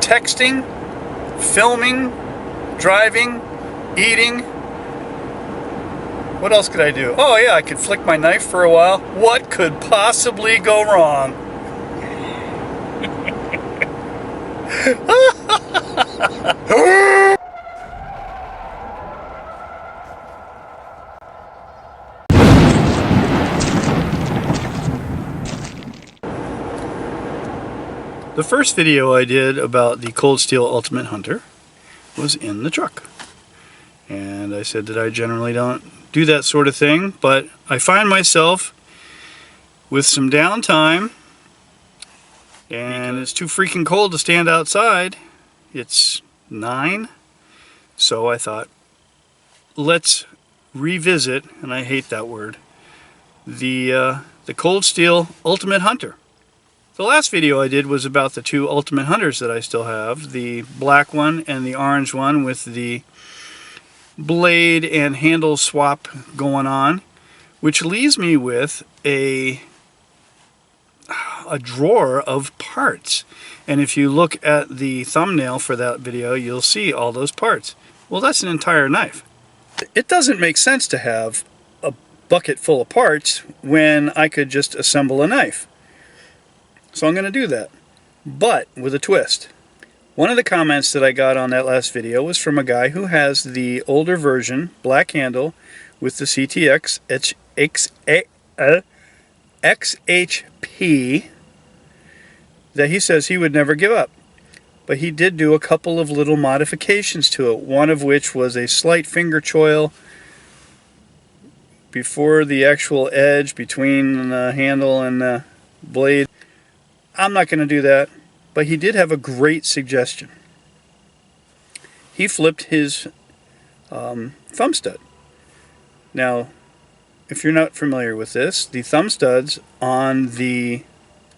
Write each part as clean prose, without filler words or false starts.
texting, filming, driving, eating. What else could I do? Oh yeah, I could flick my knife for a while. What could possibly go wrong? The first video I did about the Cold Steel Ultimate Hunter was in the truck. And I said that I generally don't do that sort of thing, but I find myself with some downtime and it's too freaking cold to stand outside. It's 9, so I thought, let's revisit, and I hate that word, the Cold Steel Ultimate Hunter. The last video I did was about the two Ultimate Hunters that I still have, the black one and the orange one with the blade and handle swap going on, which leaves me with a drawer of parts. And if you look at the thumbnail for that video, you'll see all those parts. Well, that's an entire knife. It doesn't make sense to have a bucket full of parts when I could just assemble a knife. So I'm going to do that, but with a twist. One of the comments that I got on that last video was from a guy who has the older version, black handle, with the CTS XHP, that he says he would never give up. But he did do a couple of little modifications to it, one of which was a slight finger choil before the actual edge between the handle and the blade. I'm not going to do that, but he did have a great suggestion. He flipped his thumb stud. Now, if you're not familiar with this, the thumb studs on the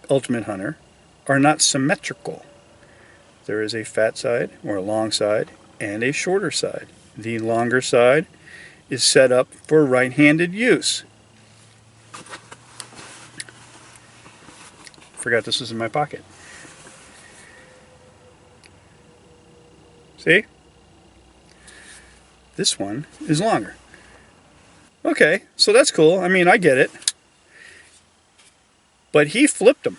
Ultimate Hunter are not symmetrical. There is a fat side, or a long side, and a shorter side. The longer side is set up for right-handed use. Forgot this was in my pocket. See? This one is longer. Okay, so that's cool. I mean, I get it. But he flipped them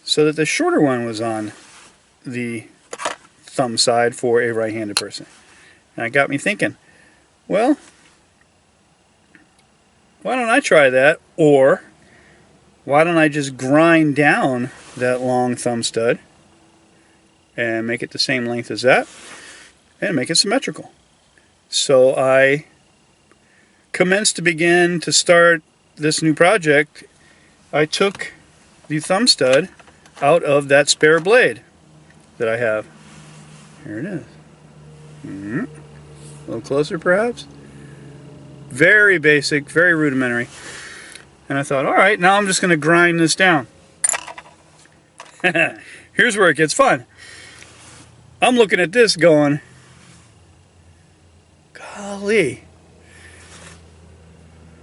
so that the shorter one was on the thumb side for a right-handed person. And it got me thinking, well, why don't I try that? Or why don't I just grind down that long thumb stud and make it the same length as that and make it symmetrical? So I commenced to start this new project. I took the thumb stud out of that spare blade that I have. Here it is. A little closer perhaps. Very basic, very rudimentary. And I thought, alright, now I'm just going to grind this down. Here's where it gets fun. I'm looking at this going, golly,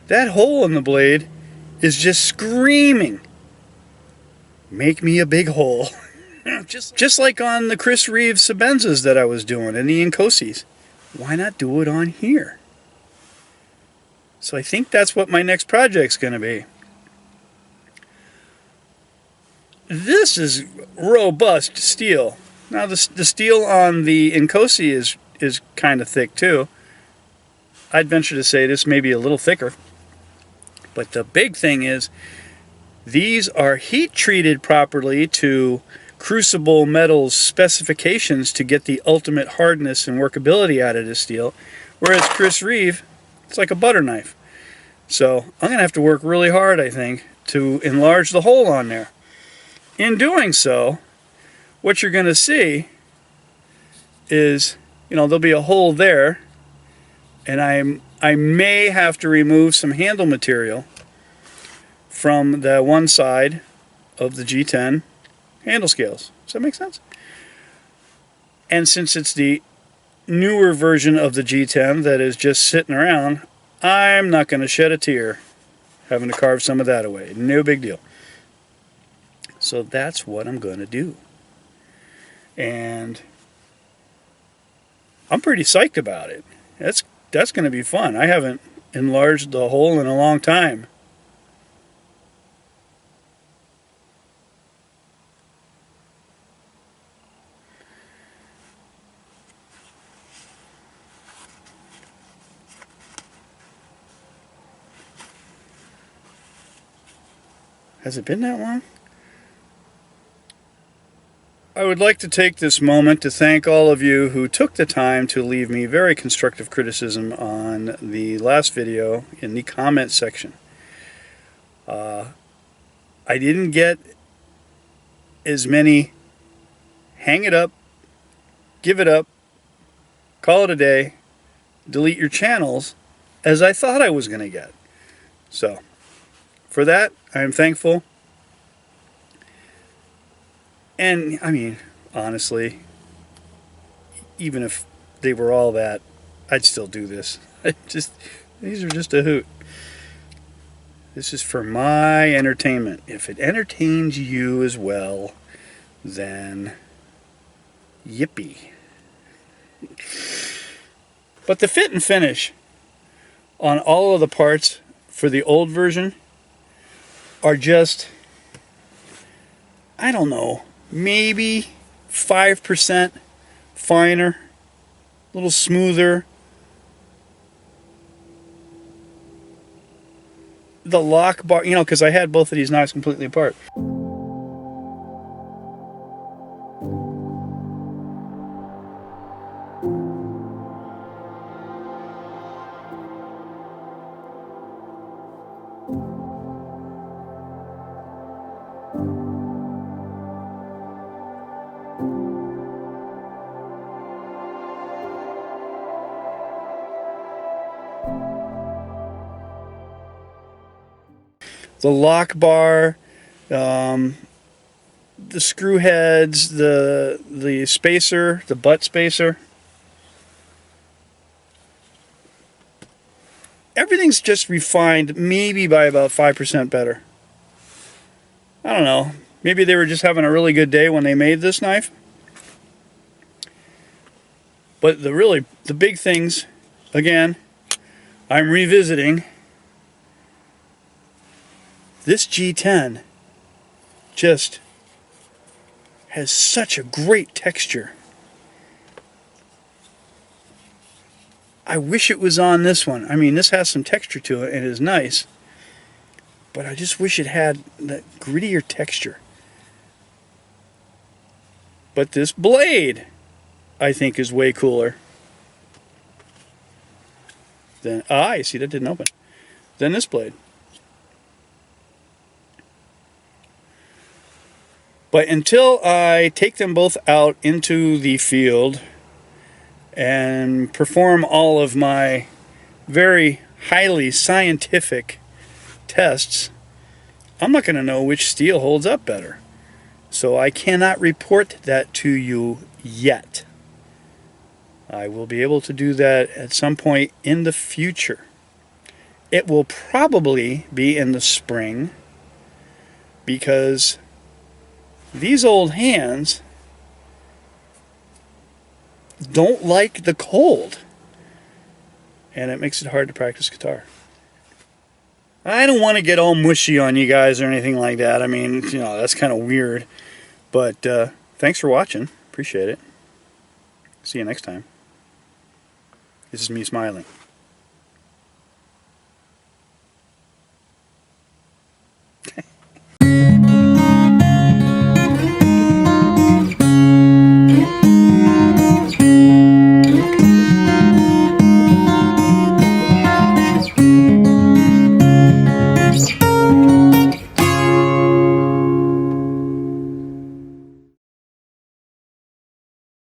that hole in the blade is just screaming, make me a big hole. just like on the Chris Reeve Sebenzas that I was doing and the Incosis. Why not do it on here? So I think that's what my next project's going to be. This is robust steel. Now the steel on the Incosi is kind of thick too. I'd venture to say this may be a little thicker. But the big thing is these are heat treated properly to Crucible Metals specifications to get the ultimate hardness and workability out of this steel. Whereas Chris Reeve, it's like a butter knife. So I'm going to have to work really hard, I think, to enlarge the hole on there. In doing so, what you're going to see is, there'll be a hole there, and I may have to remove some handle material from the one side of the G10 handle scales. Does that make sense? And since it's the newer version of the G10 that is just sitting around, I'm not going to shed a tear having to carve some of that away. No big deal. So that's what I'm going to do. And I'm pretty psyched about it. That's going to be fun. I haven't enlarged the hole in a long time. Has it been that long? I would like to take this moment to thank all of you who took the time to leave me very constructive criticism on the last video in the comment section. I didn't get as many hang it up, give it up, call it a day, delete your channels as I thought I was going to get. So, for that, I am thankful. And, I mean, honestly, even if they were all that, I'd still do this. These are just a hoot. This is for my entertainment. If it entertains you as well, then yippee. But the fit and finish on all of the parts for the old version are just, I don't know, maybe 5% finer, a little smoother. The lock bar, you know, because I had both of these knives completely apart. The lock bar, the screw heads, the spacer, the butt spacer. Everything's just refined maybe by about 5% better. I don't know. Maybe they were just having a really good day when they made this knife. But the big things, again, I'm revisiting. This G10 just has such a great texture. I wish it was on this one. I mean, this has some texture to it and it is nice, but I just wish it had that grittier texture. But this blade, I think, is way cooler than, you see that didn't open, than this blade. But until I take them both out into the field and perform all of my very highly scientific tests, I'm not going to know which steel holds up better. So I cannot report that to you yet. I will be able to do that at some point in the future. It will probably be in the spring, because these old hands don't like the cold, and it makes it hard to practice guitar. I don't want to get all mushy on you guys or anything like that. I mean, you know, that's kind of weird. But thanks for watching. Appreciate it. See you next time. This is me smiling.